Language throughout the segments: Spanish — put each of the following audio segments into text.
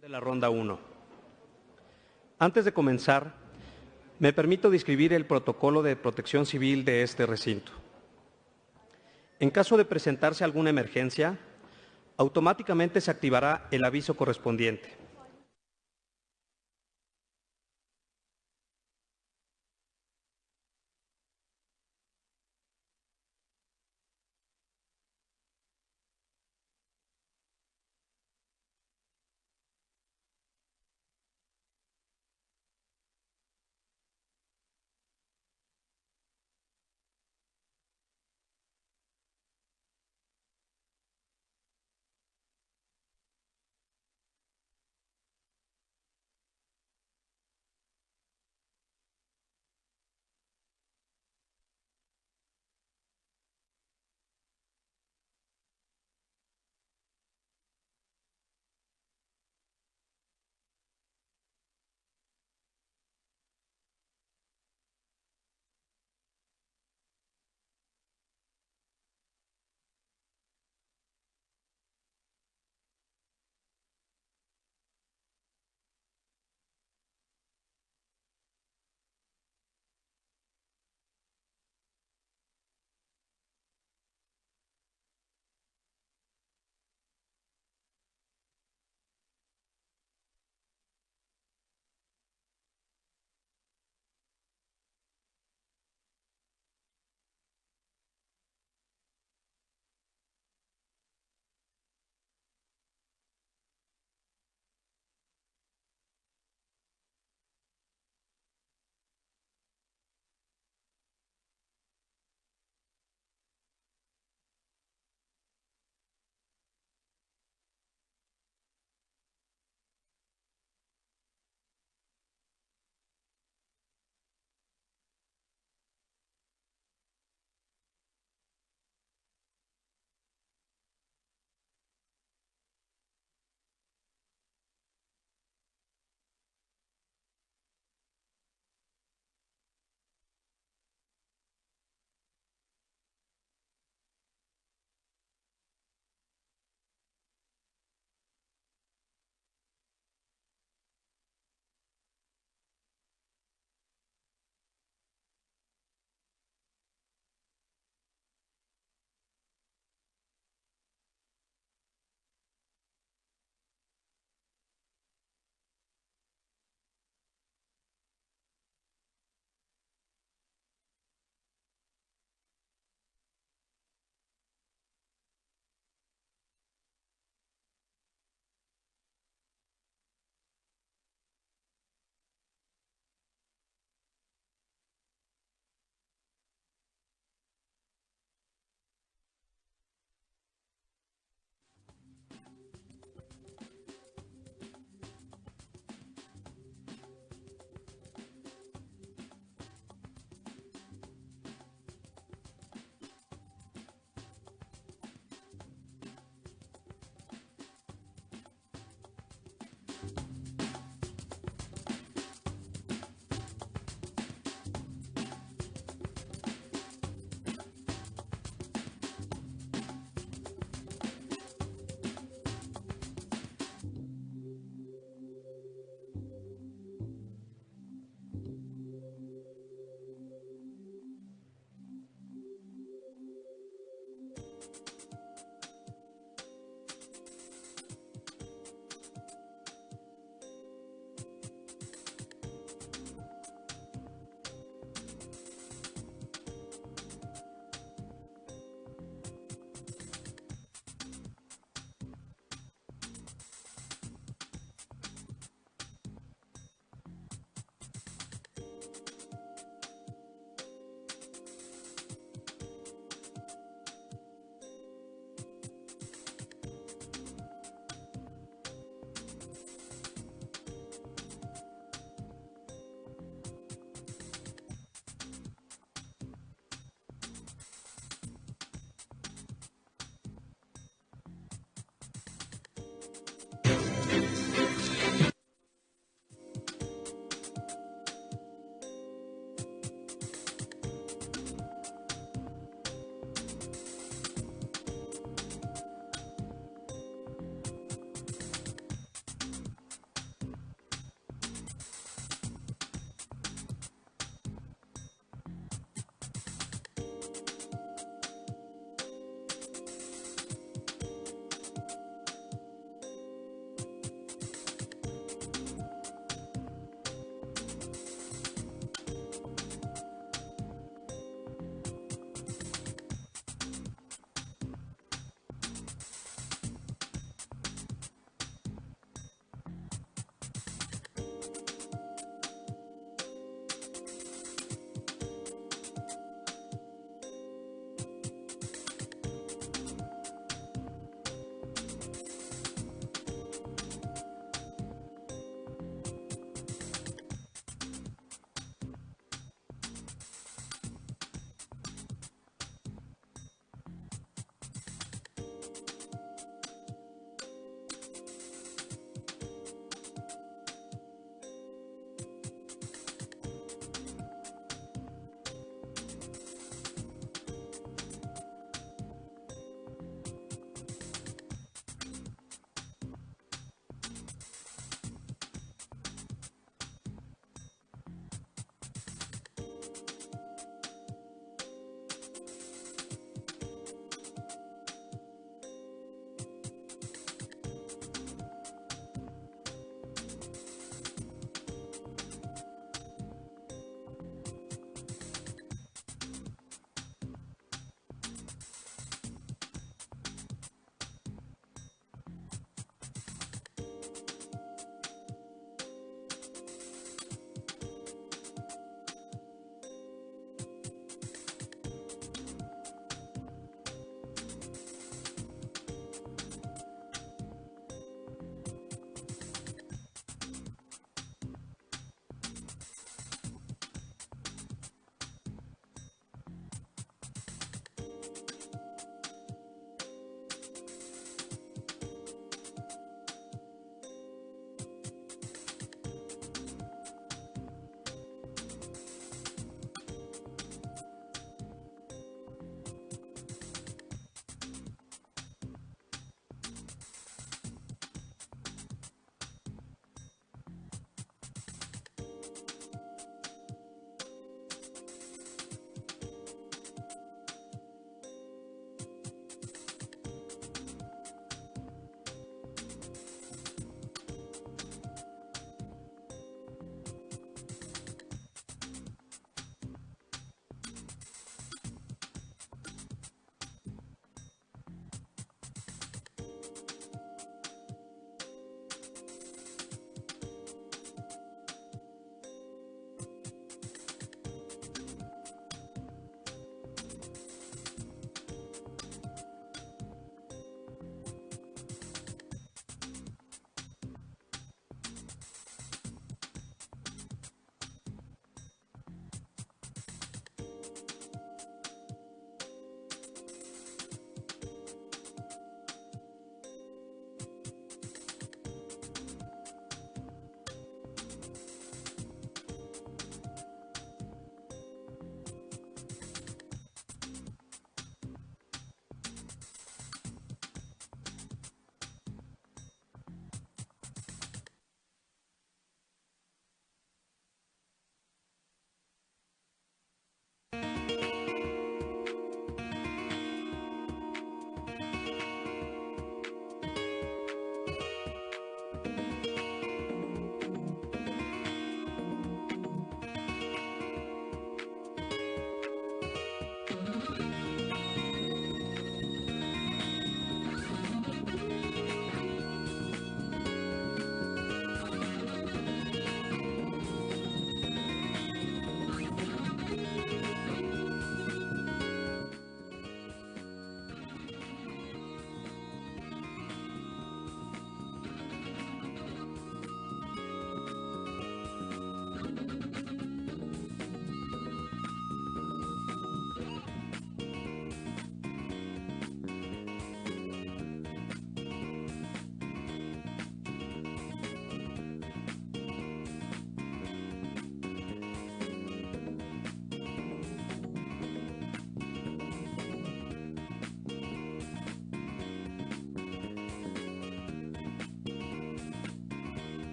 De la ronda 1. Antes de comenzar, me permito describir el protocolo de protección civil de este recinto. En caso de presentarse alguna emergencia, automáticamente se activará el aviso correspondiente.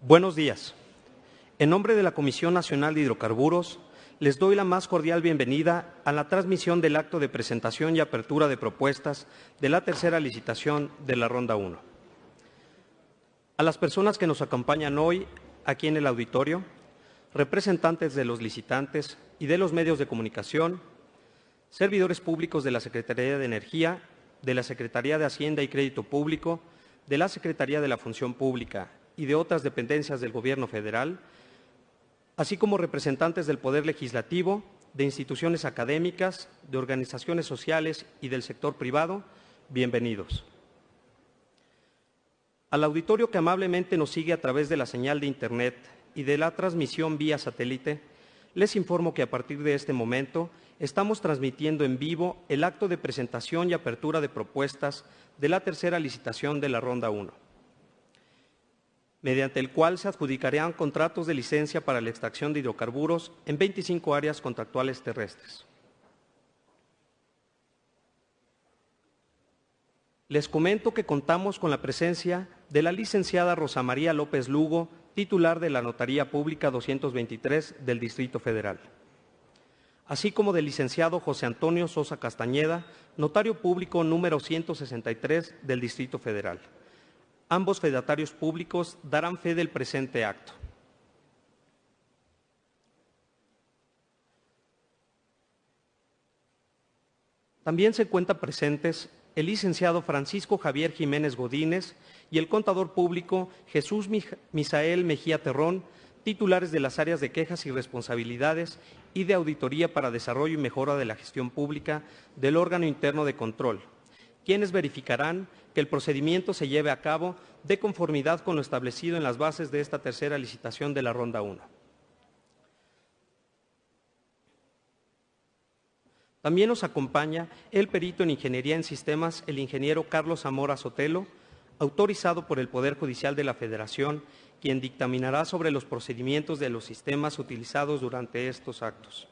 Buenos días. En nombre de la Comisión Nacional de Hidrocarburos, les doy la más cordial bienvenida a la transmisión del acto de presentación y apertura de propuestas de la tercera licitación de la Ronda 1. A las personas que nos acompañan hoy aquí en el auditorio, representantes de los licitantes y de los medios de comunicación, servidores públicos de la Secretaría de Energía, de la Secretaría de Hacienda y Crédito Público, de la Secretaría de la Función Pública y de otras dependencias del Gobierno federal, así como representantes del Poder Legislativo, de instituciones académicas, de organizaciones sociales y del sector privado, bienvenidos. Al auditorio que amablemente nos sigue a través de la señal de Internet y de la transmisión vía satélite, les informo que a partir de este momento estamos transmitiendo en vivo el acto de presentación y apertura de propuestas de la tercera licitación de la Ronda 1, mediante el cual se adjudicarán contratos de licencia para la extracción de hidrocarburos en 25 áreas contractuales terrestres. Les comento que contamos con la presencia de la licenciada Rosa María López Lugo, titular de la Notaría Pública 223 del Distrito Federal, así como del licenciado José Antonio Sosa Castañeda, notario público número 163 del Distrito Federal. Ambos fedatarios públicos darán fe del presente acto. También se encuentran presentes el licenciado Francisco Javier Jiménez Godínez y el contador público Jesús Misael Mejía Terrón, titulares de las áreas de quejas y responsabilidades y de auditoría para desarrollo y mejora de la gestión pública del órgano interno de control, quienes verificarán que el procedimiento se lleve a cabo de conformidad con lo establecido en las bases de esta tercera licitación de la Ronda 1. También nos acompaña el perito en Ingeniería en Sistemas, el ingeniero Carlos Zamora Sotelo, autorizado por el Poder Judicial de la Federación, quien dictaminará sobre los procedimientos de los sistemas utilizados durante estos actos.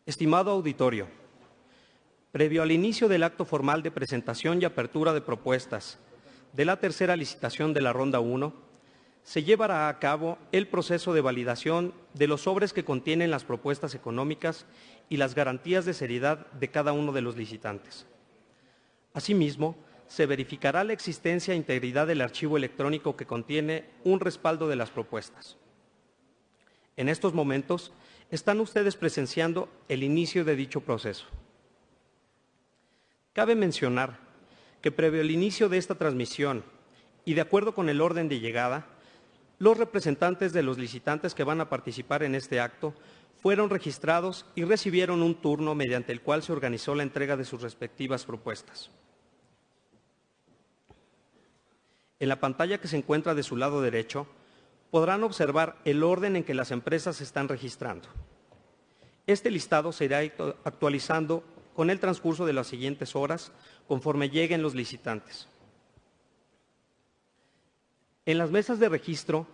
Estimado auditorio, previo al inicio del acto formal de presentación y apertura de propuestas de la tercera licitación de la Ronda 1, se llevará a cabo el proceso de validación de los sobres que contienen las propuestas económicas y las garantías de seriedad de cada uno de los licitantes. Asimismo, se verificará la existencia e integridad del archivo electrónico que contiene un respaldo de las propuestas. En estos momentos, están ustedes presenciando el inicio de dicho proceso. Cabe mencionar que previo al inicio de esta transmisión y de acuerdo con el orden de llegada, los representantes de los licitantes que van a participar en este acto fueron registrados y recibieron un turno mediante el cual se organizó la entrega de sus respectivas propuestas. En la pantalla que se encuentra de su lado derecho, podrán observar el orden en que las empresas se están registrando. Este listado se irá actualizando con el transcurso de las siguientes horas conforme lleguen los licitantes. En las mesas de registro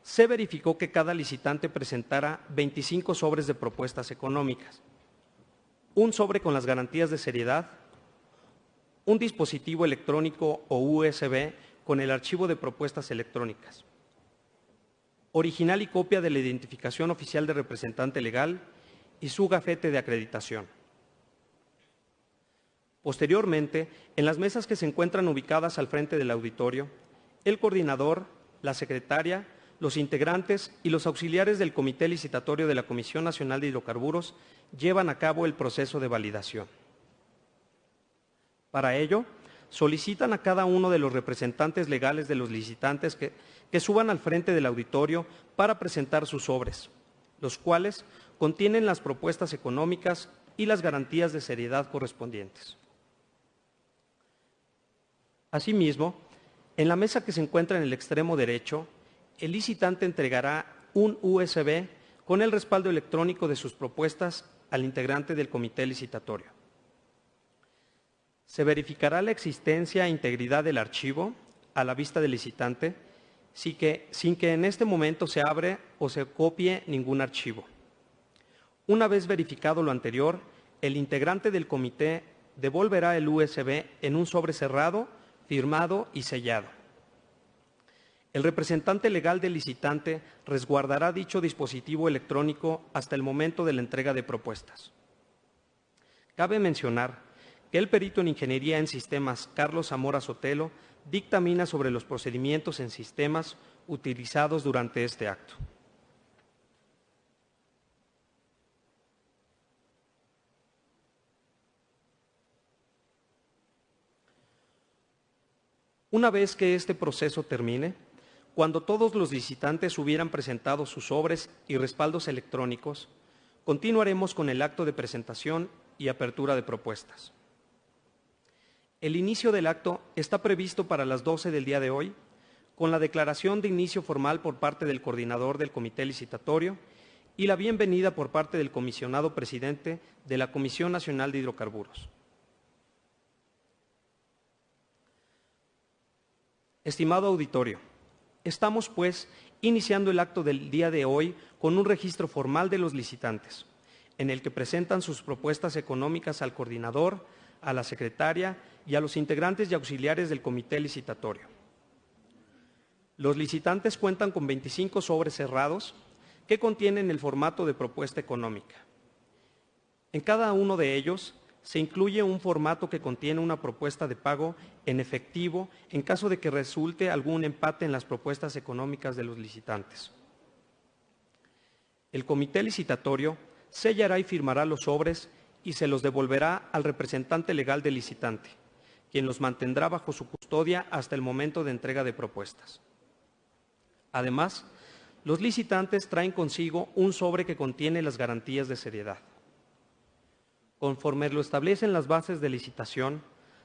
se verificó que cada licitante presentara 25 sobres de propuestas económicas, un sobre con las garantías de seriedad, un dispositivo electrónico o USB con el archivo de propuestas electrónicas, original y copia de la identificación oficial de representante legal y su gafete de acreditación. Posteriormente, en las mesas que se encuentran ubicadas al frente del auditorio, el coordinador, la secretaria, los integrantes y los auxiliares del Comité Licitatorio de la Comisión Nacional de Hidrocarburos llevan a cabo el proceso de validación. Para ello, solicitan a cada uno de los representantes legales de los licitantes que suban al frente del auditorio para presentar sus sobres, los cuales contienen las propuestas económicas y las garantías de seriedad correspondientes. Asimismo, en la mesa que se encuentra en el extremo derecho, el licitante entregará un USB con el respaldo electrónico de sus propuestas al integrante del comité licitatorio. Se verificará la existencia e integridad del archivo a la vista del licitante sin que en este momento se abre o se copie ningún archivo. Una vez verificado lo anterior, el integrante del comité devolverá el USB en un sobre cerrado, firmado y sellado. El representante legal del licitante resguardará dicho dispositivo electrónico hasta el momento de la entrega de propuestas. Cabe mencionar que el perito en Ingeniería en Sistemas, Carlos Zamora Sotelo, dictamina sobre los procedimientos en sistemas utilizados durante este acto. Una vez que este proceso termine, cuando todos los licitantes hubieran presentado sus sobres y respaldos electrónicos, continuaremos con el acto de presentación y apertura de propuestas. El inicio del acto está previsto para las 12 del día de hoy, con la declaración de inicio formal por parte del coordinador del comité licitatorio y la bienvenida por parte del comisionado presidente de la Comisión Nacional de Hidrocarburos. Estimado auditorio, estamos, pues, iniciando el acto del día de hoy con un registro formal de los licitantes, en el que presentan sus propuestas económicas al coordinador, a la secretaria y a los integrantes y auxiliares del comité licitatorio. Los licitantes cuentan con 25 sobres cerrados que contienen el formato de propuesta económica. En cada uno de ellos se incluye un formato que contiene una propuesta de pago en efectivo en caso de que resulte algún empate en las propuestas económicas de los licitantes. El comité licitatorio sellará y firmará los sobres y se los devolverá al representante legal del licitante, quien los mantendrá bajo su custodia hasta el momento de entrega de propuestas. Además, los licitantes traen consigo un sobre que contiene las garantías de seriedad. Conforme lo establecen las bases de licitación,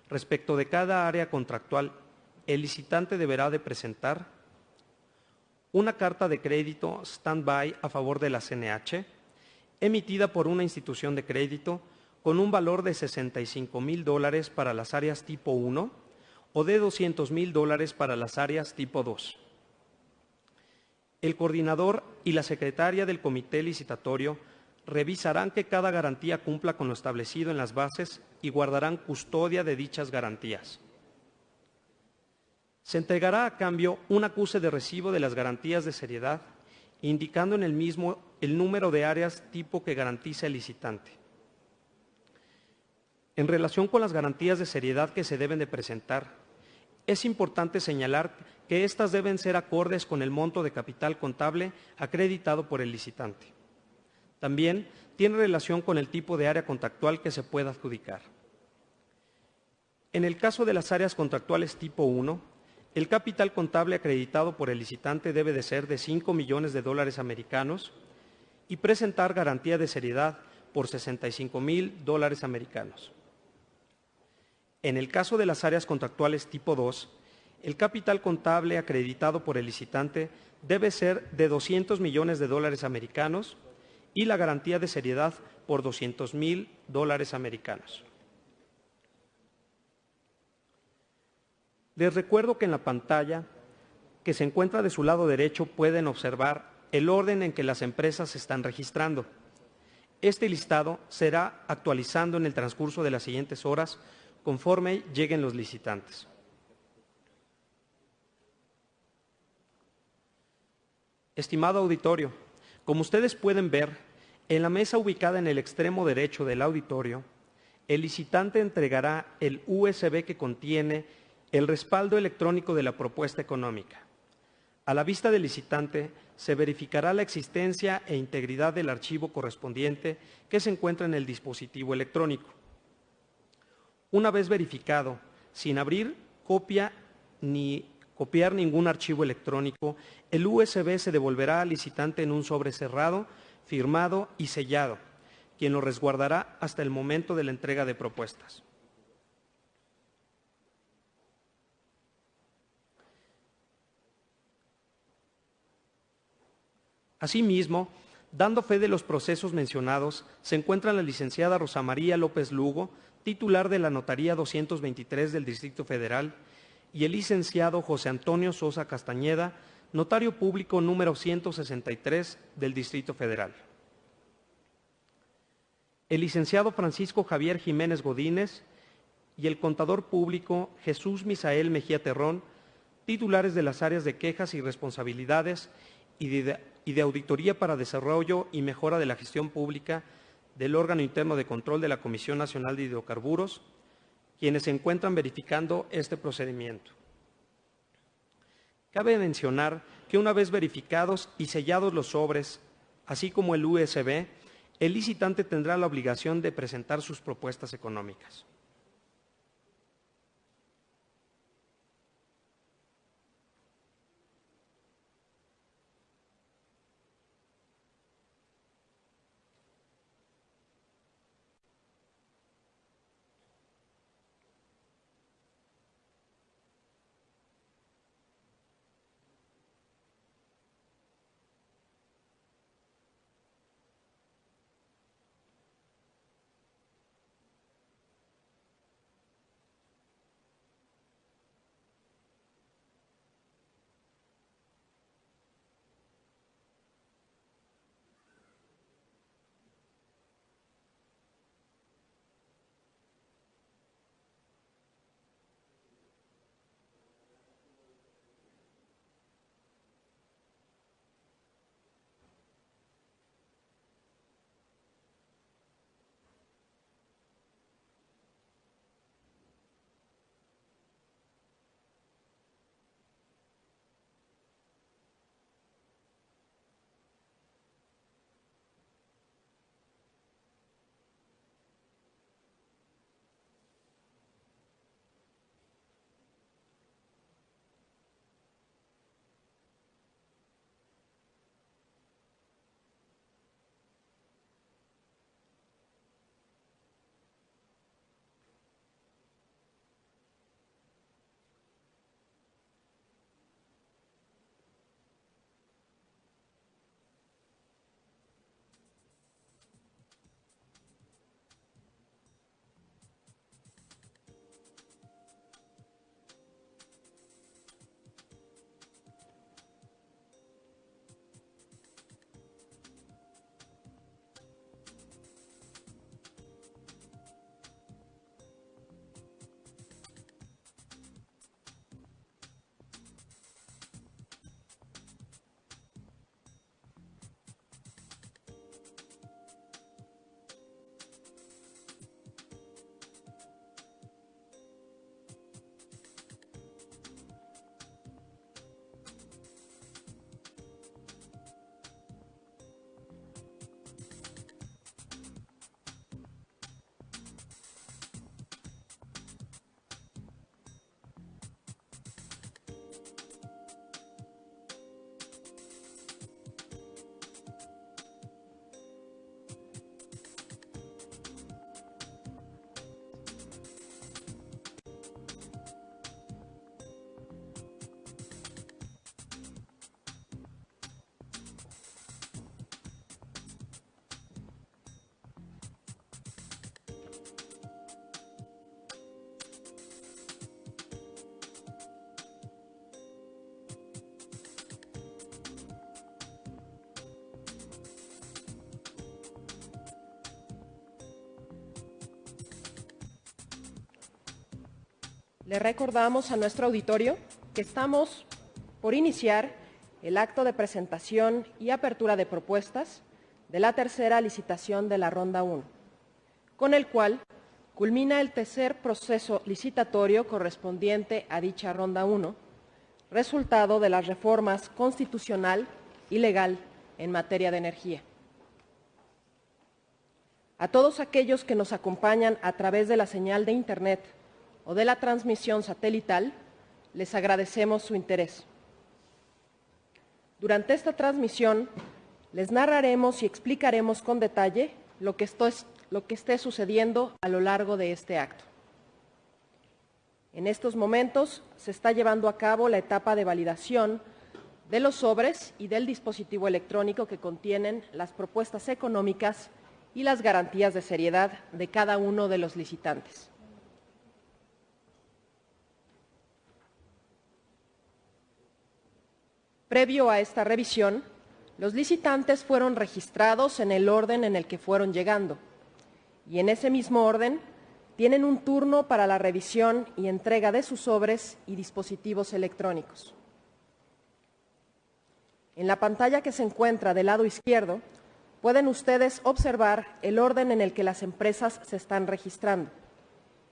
respecto de cada área contractual, el licitante deberá de presentar una carta de crédito stand-by a favor de la CNH, emitida por una institución de crédito con un valor de $65,000 para las áreas tipo 1 o de $200,000 para las áreas tipo 2. El coordinador y la secretaria del comité licitatorio revisarán que cada garantía cumpla con lo establecido en las bases y guardarán custodia de dichas garantías. Se entregará a cambio un acuse de recibo de las garantías de seriedad, indicando en el mismo el número de áreas tipo que garantiza el licitante. En relación con las garantías de seriedad que se deben de presentar, es importante señalar que éstas deben ser acordes con el monto de capital contable acreditado por el licitante. También tiene relación con el tipo de área contractual que se pueda adjudicar. En el caso de las áreas contractuales tipo 1, el capital contable acreditado por el licitante debe de ser de $5 millones americanos y presentar garantía de seriedad por $65,000 americanos. En el caso de las áreas contractuales tipo 2, el capital contable acreditado por el licitante debe ser de $200 millones americanos y la garantía de seriedad por $200,000 americanos. Les recuerdo que en la pantalla que se encuentra de su lado derecho pueden observar el orden en que las empresas se están registrando. Este listado será actualizando en el transcurso de las siguientes horas conforme lleguen los licitantes. Estimado auditorio, como ustedes pueden ver, en la mesa ubicada en el extremo derecho del auditorio, el licitante entregará el USB que contiene el respaldo electrónico de la propuesta económica. A la vista del licitante, se verificará la existencia e integridad del archivo correspondiente que se encuentra en el dispositivo electrónico. Una vez verificado, sin abrir copia ni copiar ningún archivo electrónico, el USB se devolverá al licitante en un sobre cerrado, firmado y sellado, quien lo resguardará hasta el momento de la entrega de propuestas. Asimismo, dando fe de los procesos mencionados, se encuentra la licenciada Rosa María López Lugo, titular de la Notaría 223 del Distrito Federal, y el licenciado José Antonio Sosa Castañeda, notario público número 163 del Distrito Federal. El licenciado Francisco Javier Jiménez Godínez, y el contador público Jesús Misael Mejía Terrón, titulares de las áreas de quejas y responsabilidades y de auditoría para desarrollo y mejora de la gestión pública del órgano interno de control de la Comisión Nacional de Hidrocarburos, quienes se encuentran verificando este procedimiento. Cabe mencionar que una vez verificados y sellados los sobres, así como el USB, el licitante tendrá la obligación de presentar sus propuestas económicas. Le recordamos a nuestro auditorio que estamos por iniciar el acto de presentación y apertura de propuestas de la tercera licitación de la Ronda 1, con el cual culmina el tercer proceso licitatorio correspondiente a dicha Ronda 1, resultado de las reformas constitucional y legal en materia de energía. A todos aquellos que nos acompañan a través de la señal de Internet o de la transmisión satelital, les agradecemos su interés. Durante esta transmisión, les narraremos y explicaremos con detalle lo que esté sucediendo a lo largo de este acto. En estos momentos se está llevando a cabo la etapa de validación de los sobres y del dispositivo electrónico que contienen las propuestas económicas y las garantías de seriedad de cada uno de los licitantes. Previo a esta revisión, los licitantes fueron registrados en el orden en el que fueron llegando, y en ese mismo orden tienen un turno para la revisión y entrega de sus sobres y dispositivos electrónicos. En la pantalla que se encuentra del lado izquierdo, pueden ustedes observar el orden en el que las empresas se están registrando.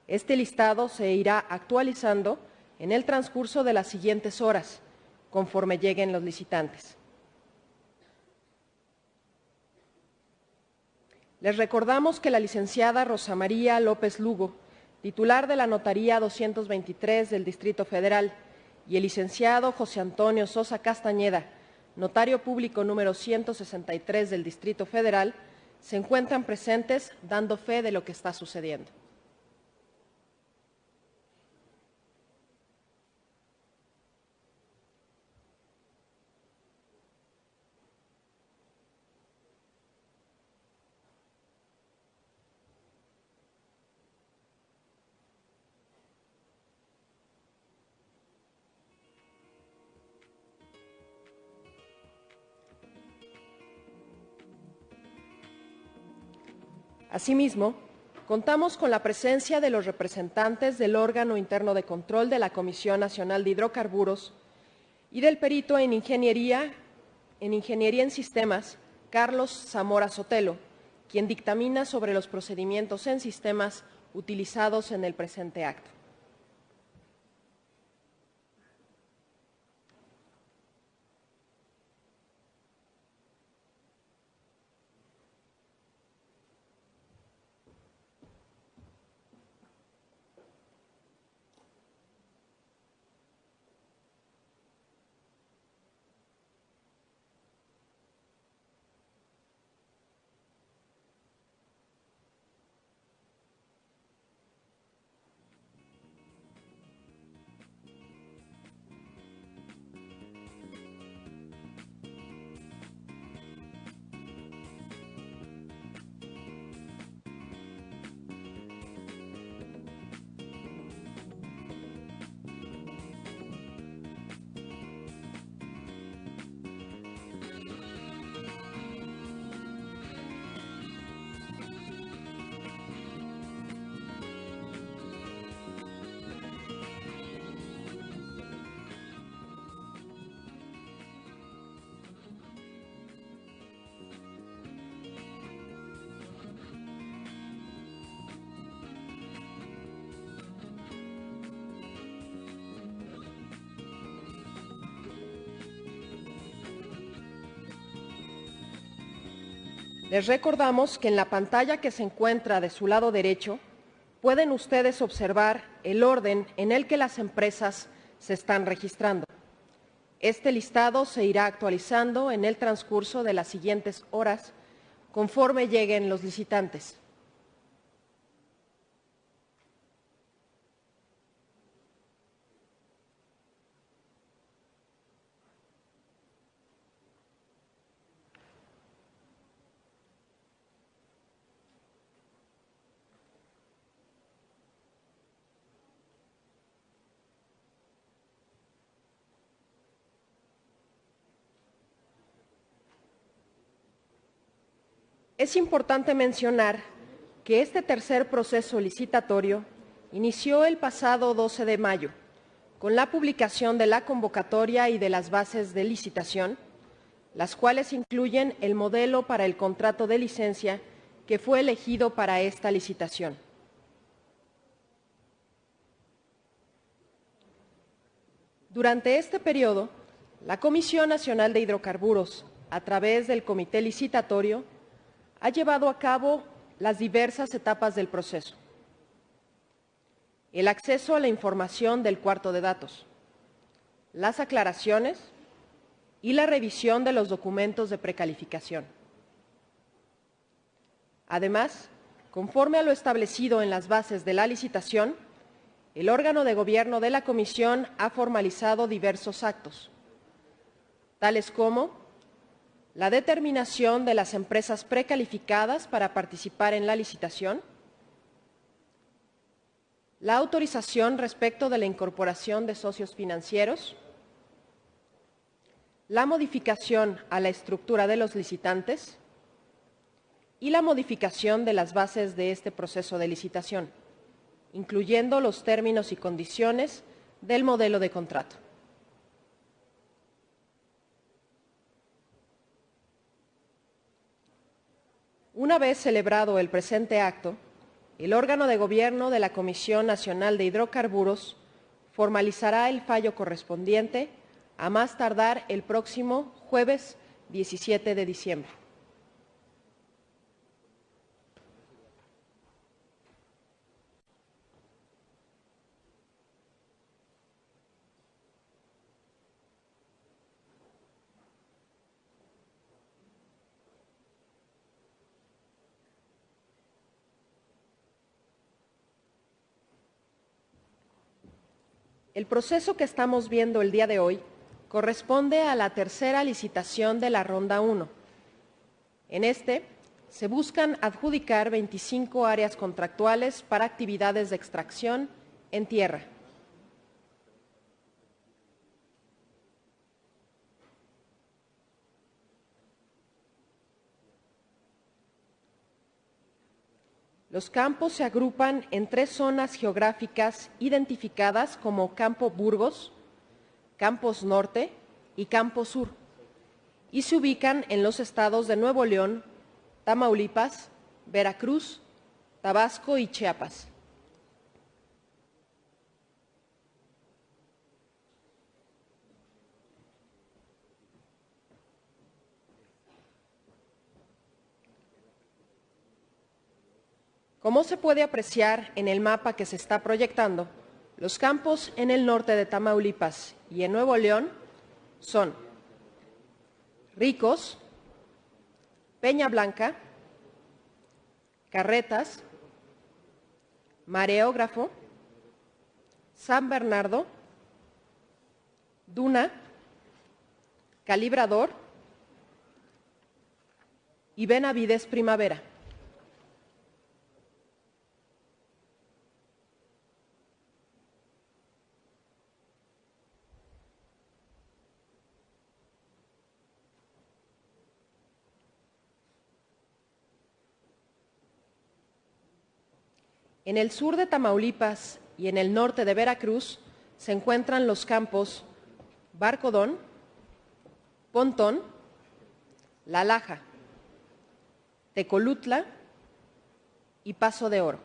Este listado se irá actualizando en el transcurso de las siguientes horas, conforme lleguen los licitantes. Les recordamos que la licenciada Rosa María López Lugo, titular de la Notaría 223 del Distrito Federal, y el licenciado José Antonio Sosa Castañeda, notario público número 163 del Distrito Federal, se encuentran presentes dando fe de lo que está sucediendo. Asimismo, contamos con la presencia de los representantes del órgano interno de control de la Comisión Nacional de Hidrocarburos y del perito en Ingeniería en Sistemas, Carlos Zamora Sotelo, quien dictamina sobre los procedimientos en sistemas utilizados en el presente acto. Les recordamos que en la pantalla que se encuentra de su lado derecho pueden ustedes observar el orden en el que las empresas se están registrando. Este listado se irá actualizando en el transcurso de las siguientes horas conforme lleguen los licitantes. Es importante mencionar que este tercer proceso licitatorio inició el pasado 12 de mayo con la publicación de la convocatoria y de las bases de licitación, las cuales incluyen el modelo para el contrato de licencia que fue elegido para esta licitación. Durante este periodo, la Comisión Nacional de Hidrocarburos, a través del Comité Licitatorio, ha llevado a cabo las diversas etapas del proceso. El acceso a la información del cuarto de datos, las aclaraciones y la revisión de los documentos de precalificación. Además, conforme a lo establecido en las bases de la licitación, el órgano de gobierno de la Comisión ha formalizado diversos actos, tales como la determinación de las empresas precalificadas para participar en la licitación, la autorización respecto de la incorporación de socios financieros, la modificación a la estructura de los licitantes y la modificación de las bases de este proceso de licitación. incluyendo los términos y condiciones del modelo de contrato. Una vez celebrado el presente acto, el órgano de gobierno de la Comisión Nacional de Hidrocarburos formalizará el fallo correspondiente a más tardar el próximo jueves 17 de diciembre. El proceso que estamos viendo el día de hoy corresponde a la tercera licitación de la Ronda 1. En este, se buscan adjudicar 25 áreas contractuales para actividades de extracción en tierra. Los campos se agrupan en 3 zonas geográficas identificadas como Campo Burgos, Campos Norte y Campo Sur, y se ubican en los estados de Nuevo León, Tamaulipas, Veracruz, Tabasco y Chiapas. Como se puede apreciar en el mapa que se está proyectando, los campos en el norte de Tamaulipas y en Nuevo León son Ricos, Peña Blanca, Carretas, Mareógrafo, San Bernardo, Duna, Calibrador y Benavides Primavera. En el sur de Tamaulipas y en el norte de Veracruz se encuentran los campos Barcodón, Pontón, La Laja, Tecolutla y Paso de Oro.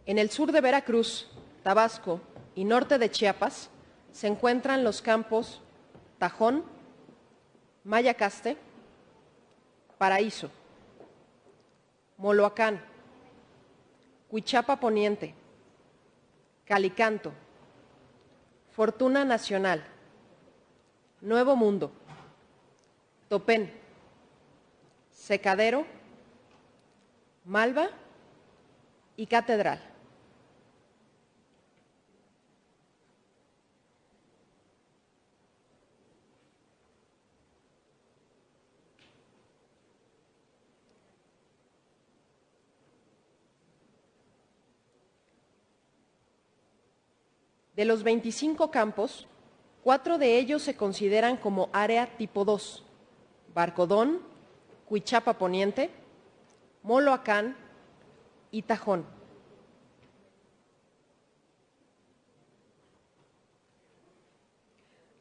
En el sur de Veracruz, Tabasco y norte de Chiapas se encuentran los campos Tajón, Mayacaste, Paraíso, Moloacán, Huichapa Poniente, Calicanto, Fortuna Nacional, Nuevo Mundo, Topén, Secadero, Malva y Catedral. De los 25 campos, 4 de ellos se consideran como área tipo 2, Barcodón, Huichapa Poniente, Moloacán y Tajón.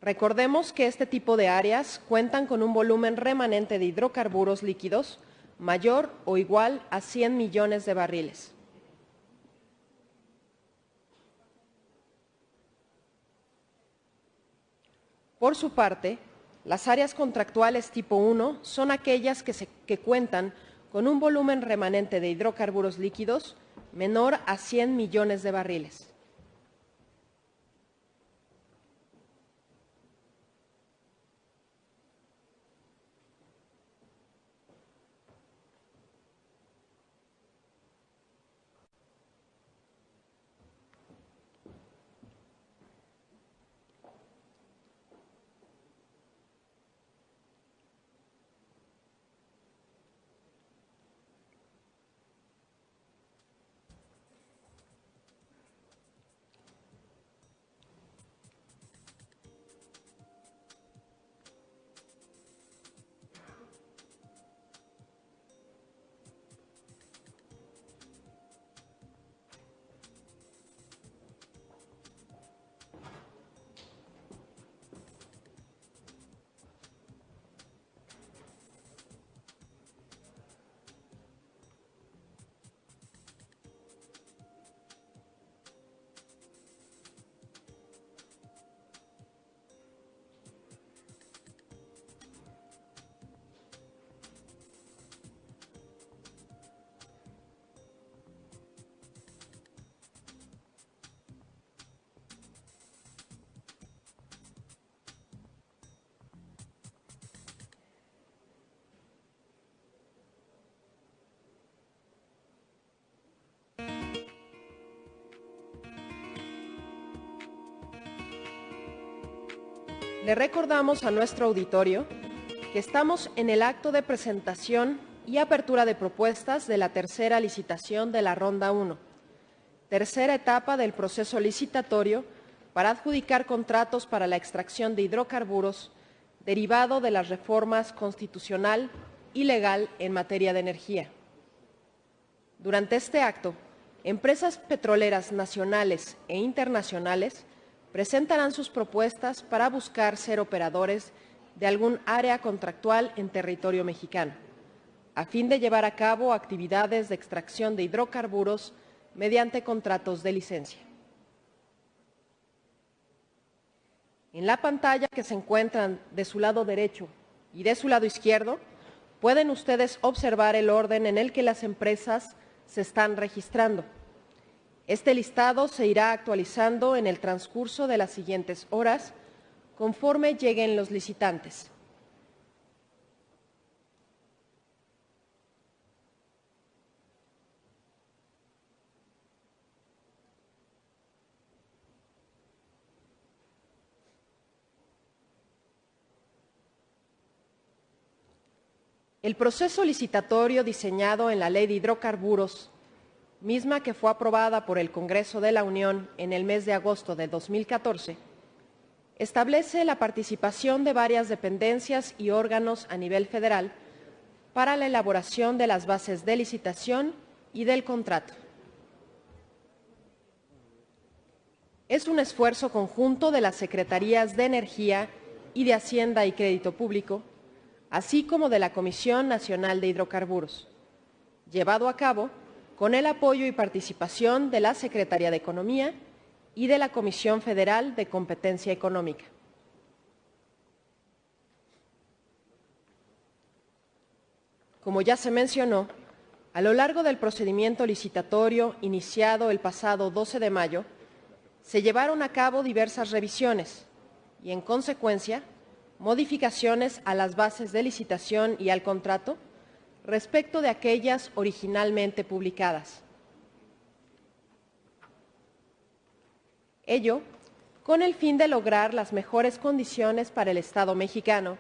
Recordemos que este tipo de áreas cuentan con un volumen remanente de hidrocarburos líquidos mayor o igual a 100 millones de barriles. Por su parte, las áreas contractuales tipo 1 son aquellas que cuentan con un volumen remanente de hidrocarburos líquidos menor a 100 millones de barriles. Le recordamos a nuestro auditorio que estamos en el acto de presentación y apertura de propuestas de la tercera licitación de la Ronda 1, tercera etapa del proceso licitatorio para adjudicar contratos para la extracción de hidrocarburos derivado de las reformas constitucional y legal en materia de energía. Durante este acto, empresas petroleras nacionales e internacionales presentarán sus propuestas para buscar ser operadores de algún área contractual en territorio mexicano, a fin de llevar a cabo actividades de extracción de hidrocarburos mediante contratos de licencia. En la pantalla que se encuentran de su lado derecho y de su lado izquierdo, pueden ustedes observar el orden en el que las empresas se están registrando. Este listado se irá actualizando en el transcurso de las siguientes horas conforme lleguen los licitantes. El proceso licitatorio diseñado en la Ley de Hidrocarburos, misma que fue aprobada por el Congreso de la Unión en el mes de agosto de 2014, establece la participación de varias dependencias y órganos a nivel federal para la elaboración de las bases de licitación y del contrato. Es un esfuerzo conjunto de las Secretarías de Energía y de Hacienda y Crédito Público, así como de la Comisión Nacional de Hidrocarburos, llevado a cabo con el apoyo y participación de la Secretaría de Economía y de la Comisión Federal de Competencia Económica. Como ya se mencionó, a lo largo del procedimiento licitatorio iniciado el pasado 12 de mayo, se llevaron a cabo diversas revisiones y, en consecuencia, modificaciones a las bases de licitación y al contrato respecto de aquellas originalmente publicadas. Ello con el fin de lograr las mejores condiciones para el Estado mexicano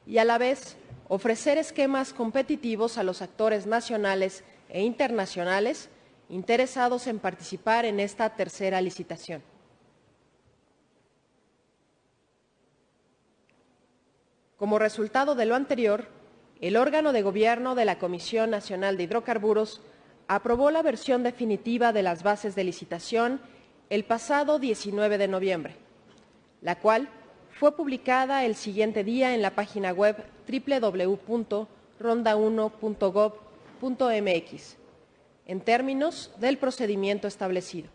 y a la vez ofrecer esquemas competitivos a los actores nacionales e internacionales interesados en participar en esta tercera licitación. Como resultado de lo anterior, el órgano de gobierno de la Comisión Nacional de Hidrocarburos aprobó la versión definitiva de las bases de licitación el pasado 19 de noviembre, la cual fue publicada el siguiente día en la página web www.ronda1.gov.mx, en términos del procedimiento establecido.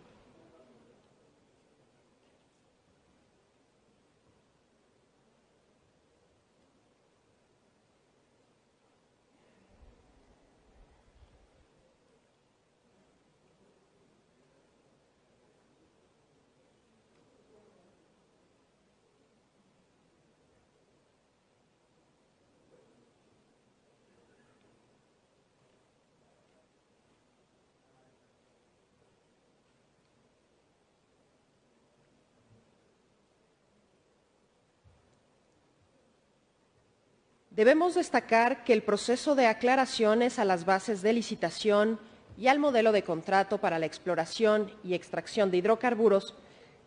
Debemos destacar que el proceso de aclaraciones a las bases de licitación y al modelo de contrato para la exploración y extracción de hidrocarburos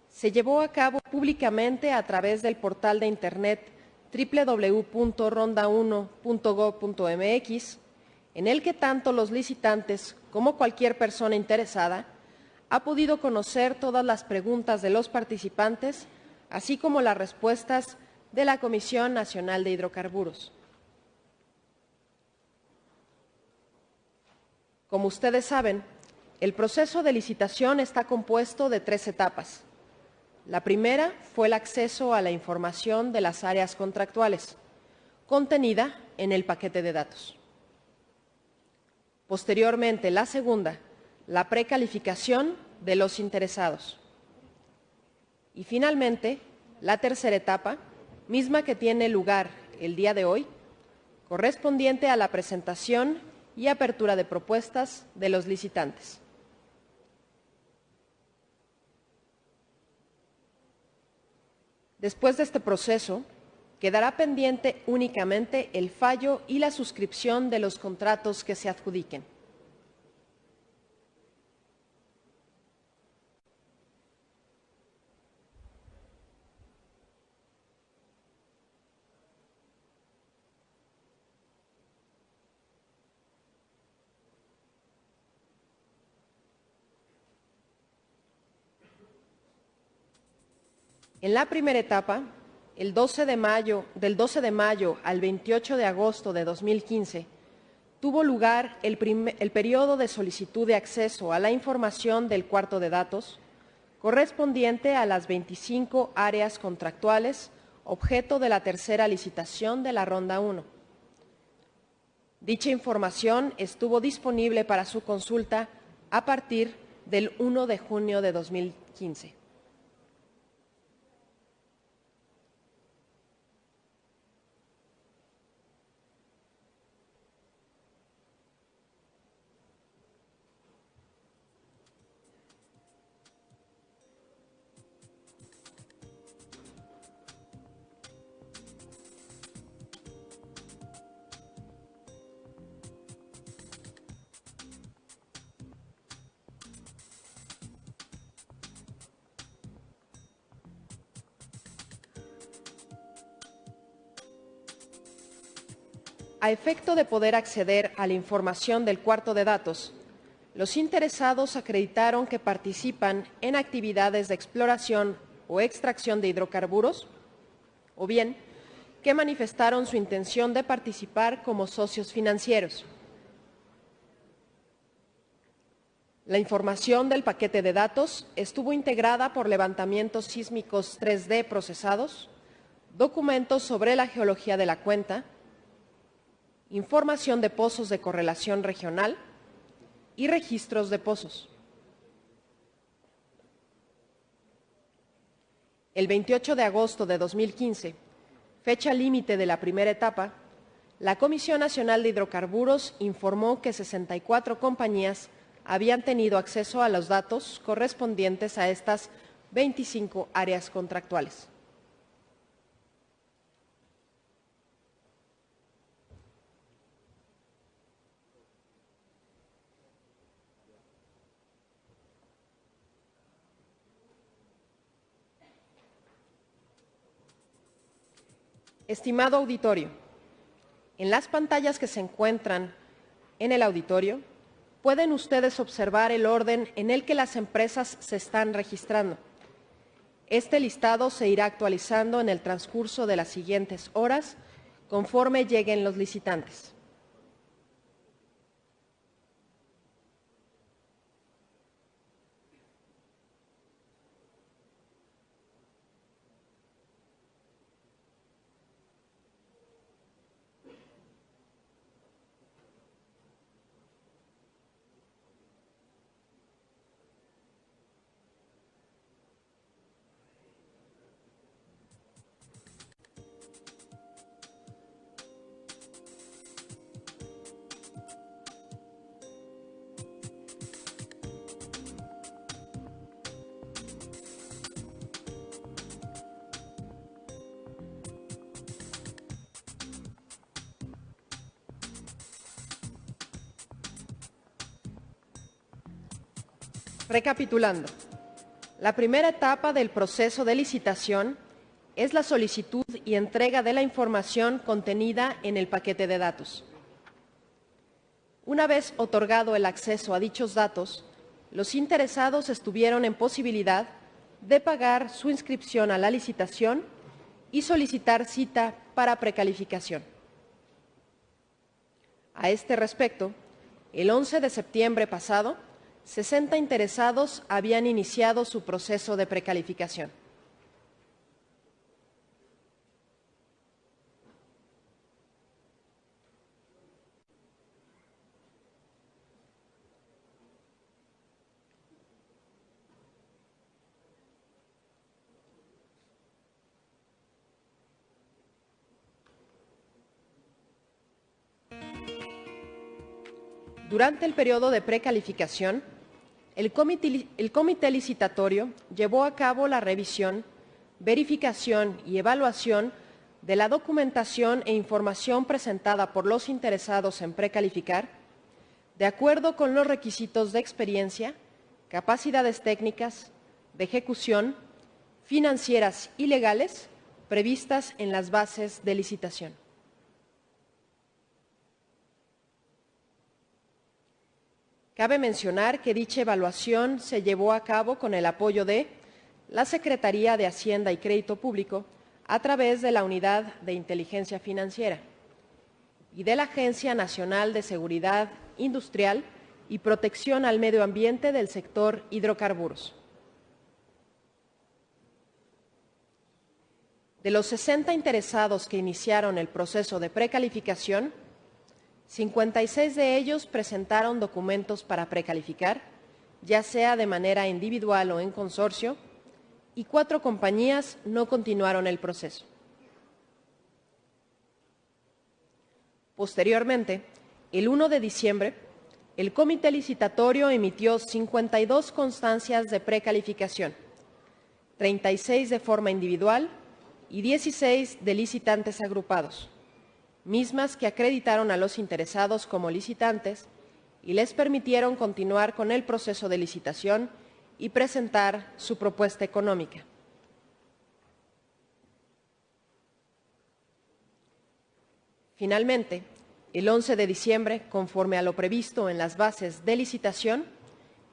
se llevó a cabo públicamente a través del portal de Internet www.ronda1.gov.mx, en el que tanto los licitantes como cualquier persona interesada ha podido conocer todas las preguntas de los participantes, así como las respuestas de la Comisión Nacional de Hidrocarburos. Como ustedes saben, el proceso de licitación está compuesto de 3 etapas. La primera fue el acceso a la información de las áreas contractuales, contenida en el paquete de datos. Posteriormente, la segunda, la precalificación de los interesados. Y finalmente, la tercera etapa, misma que tiene lugar el día de hoy, correspondiente a la presentación y apertura de propuestas de los licitantes. Después de este proceso, quedará pendiente únicamente el fallo y la suscripción de los contratos que se adjudiquen. En la primera etapa, del 12 de mayo al 28 de agosto de 2015, tuvo lugar el periodo de solicitud de acceso a la información del cuarto de datos, correspondiente a las 25 áreas contractuales, objeto de la tercera licitación de la Ronda 1. Dicha información estuvo disponible para su consulta a partir del 1 de junio de 2015. A efecto de poder acceder a la información del cuarto de datos, los interesados acreditaron que participan en actividades de exploración o extracción de hidrocarburos, o bien que manifestaron su intención de participar como socios financieros. La información del paquete de datos estuvo integrada por levantamientos sísmicos 3D procesados, documentos sobre la geología de la cuenta, información de pozos de correlación regional y registros de pozos. El 28 de agosto de 2015, fecha límite de la primera etapa, la Comisión Nacional de Hidrocarburos informó que 64 compañías habían tenido acceso a los datos correspondientes a estas 25 áreas contractuales. Estimado auditorio, en las pantallas que se encuentran en el auditorio, pueden ustedes observar el orden en el que las empresas se están registrando. Este listado se irá actualizando en el transcurso de las siguientes horas conforme lleguen los licitantes. Recapitulando, la primera etapa del proceso de licitación es la solicitud y entrega de la información contenida en el paquete de datos. Una vez otorgado el acceso a dichos datos, los interesados estuvieron en posibilidad de pagar su inscripción a la licitación y solicitar cita para precalificación. A este respecto, el 11 de septiembre pasado, 60 interesados habían iniciado su proceso de precalificación. Durante el periodo de precalificación, el comité licitatorio llevó a cabo la revisión verificación y evaluación de la documentación e información presentada por los interesados en precalificar, de acuerdo con los requisitos de experiencia, capacidades técnicas, de ejecución, financieras y legales previstas en las bases de licitación. Cabe mencionar que dicha evaluación se llevó a cabo con el apoyo de la Secretaría de Hacienda y Crédito Público a través de la Unidad de Inteligencia Financiera y de la Agencia Nacional de Seguridad Industrial y Protección al Medio Ambiente del sector hidrocarburos. De los 60 interesados que iniciaron el proceso de precalificación, 56 de ellos presentaron documentos para precalificar, ya sea de manera individual o en consorcio, y 4 compañías no continuaron el proceso. Posteriormente, el 1 de diciembre, el comité licitatorio emitió 52 constancias de precalificación, 36 de forma individual y 16 de licitantes agrupados, mismas que acreditaron a los interesados como licitantes y les permitieron continuar con el proceso de licitación y presentar su propuesta económica. Finalmente, el 11 de diciembre, conforme a lo previsto en las bases de licitación,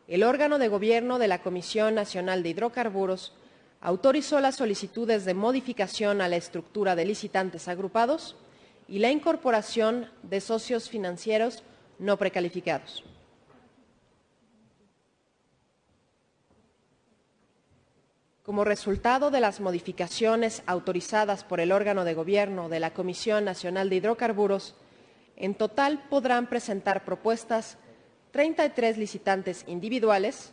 el órgano de gobierno de la Comisión Nacional de Hidrocarburos autorizó las solicitudes de modificación a la estructura de licitantes agrupados y la incorporación de socios financieros no precalificados. Como resultado de las modificaciones autorizadas por el órgano de gobierno de la Comisión Nacional de Hidrocarburos, en total podrán presentar propuestas 33 licitantes individuales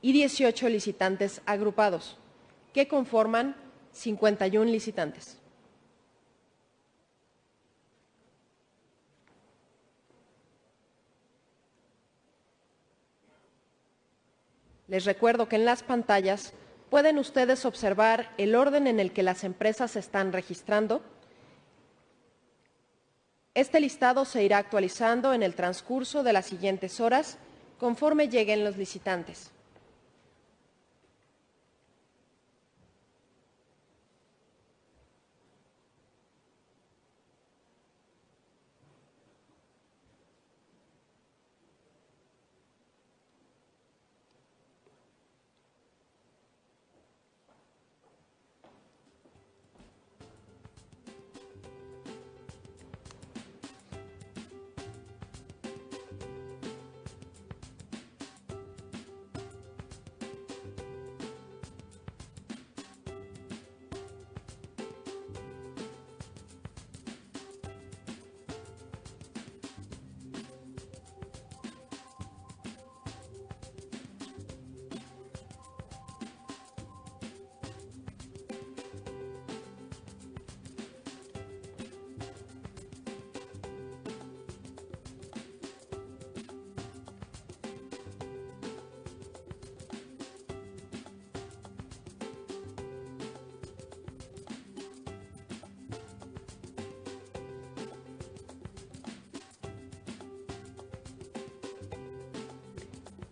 y 18 licitantes agrupados, que conforman 51 licitantes. Les recuerdo que en las pantallas pueden ustedes observar el orden en el que las empresas se están registrando. Este listado se irá actualizando en el transcurso de las siguientes horas conforme lleguen los licitantes.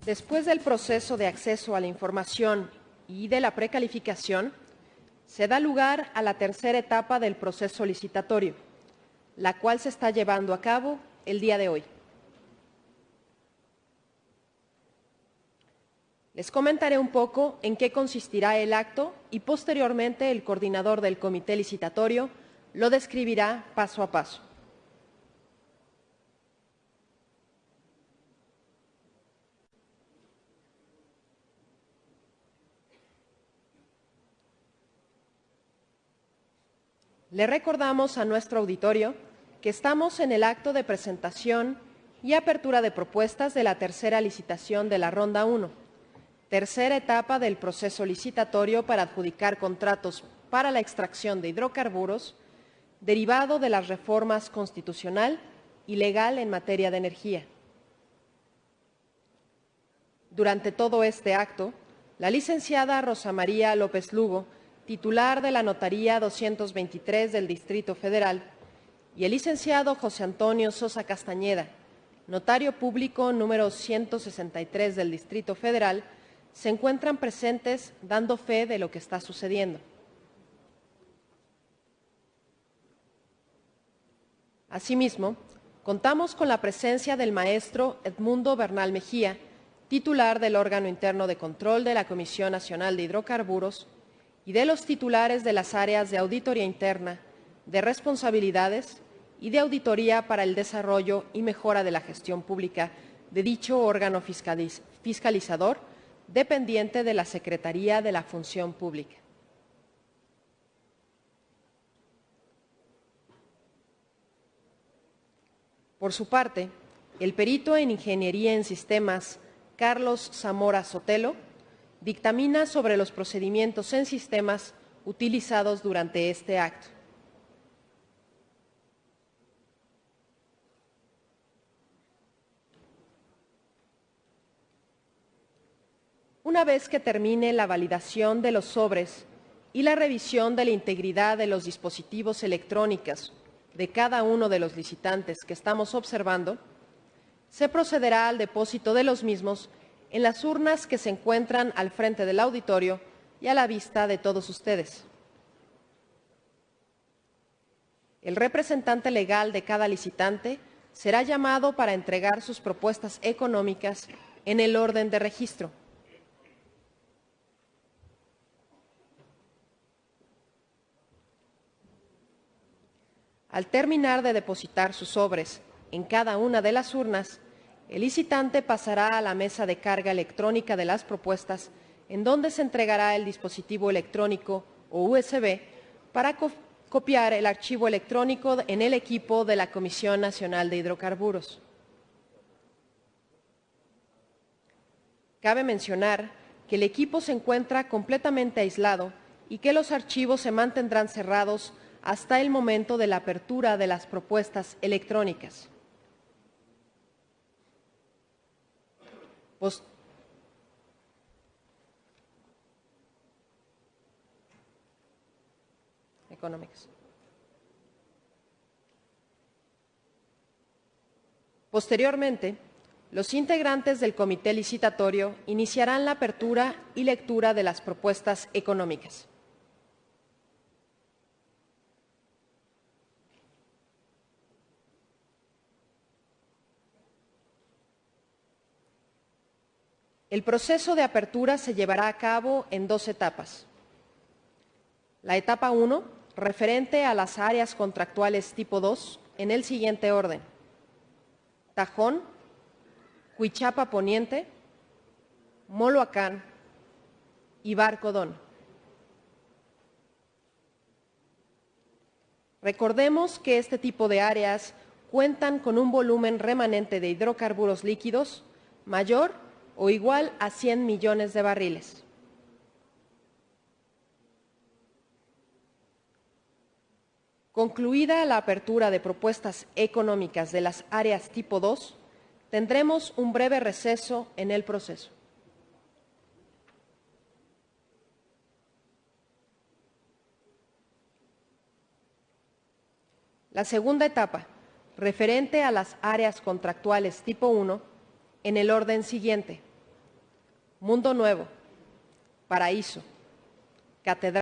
Después del proceso de acceso a la información y de la precalificación, se da lugar a la tercera etapa del proceso licitatorio, la cual se está llevando a cabo el día de hoy. Les comentaré un poco en qué consistirá el acto y posteriormente el coordinador del comité licitatorio lo describirá paso a paso. Le recordamos a nuestro auditorio que estamos en el acto de presentación y apertura de propuestas de la tercera licitación de la Ronda 1, tercera etapa del proceso licitatorio para adjudicar contratos para la extracción de hidrocarburos, derivado de las reformas constitucional y legal en materia de energía. Durante todo este acto, la licenciada Rosa María López Lugo, titular de la Notaría 223 del Distrito Federal, y el licenciado José Antonio Sosa Castañeda, notario público número 163 del Distrito Federal, se encuentran presentes dando fe de lo que está sucediendo. Asimismo, contamos con la presencia del maestro Edmundo Bernal Mejía, titular del órgano interno de control de la Comisión Nacional de Hidrocarburos, y de los titulares de las áreas de auditoría interna, de responsabilidades y de auditoría para el desarrollo y mejora de la gestión pública de dicho órgano fiscalizador, dependiente de la Secretaría de la Función Pública. Por su parte, el perito en Ingeniería en Sistemas, Carlos Zamora Sotelo, dictamina sobre los procedimientos en sistemas utilizados durante este acto. Una vez que termine la validación de los sobres y la revisión de la integridad de los dispositivos electrónicos de cada uno de los licitantes que estamos observando, se procederá al depósito de los mismos en las urnas que se encuentran al frente del auditorio y a la vista de todos ustedes. El representante legal de cada licitante será llamado para entregar sus propuestas económicas en el orden de registro. Al terminar de depositar sus sobres en cada una de las urnas, el licitante pasará a la mesa de carga electrónica de las propuestas, en donde se entregará el dispositivo electrónico o USB para copiar el archivo electrónico en el equipo de la Comisión Nacional de Hidrocarburos. Cabe mencionar que el equipo se encuentra completamente aislado y que los archivos se mantendrán cerrados hasta el momento de la apertura de las propuestas electrónicas. Posteriormente, los integrantes del comité licitatorio iniciarán la apertura y lectura de las propuestas económicas. El proceso de apertura se llevará a cabo en dos etapas. La etapa 1, referente a las áreas contractuales tipo 2, en el siguiente orden: Tajón, Huichapa Poniente, Moloacán y Barcodón. Recordemos que este tipo de áreas cuentan con un volumen remanente de hidrocarburos líquidos mayor o igual a 100 millones de barriles. Concluida la apertura de propuestas económicas de las áreas tipo 2, tendremos un breve receso en el proceso. La segunda etapa, referente a las áreas contractuales tipo 1, en el orden siguiente: Mundo Nuevo, Paraíso, Catedral.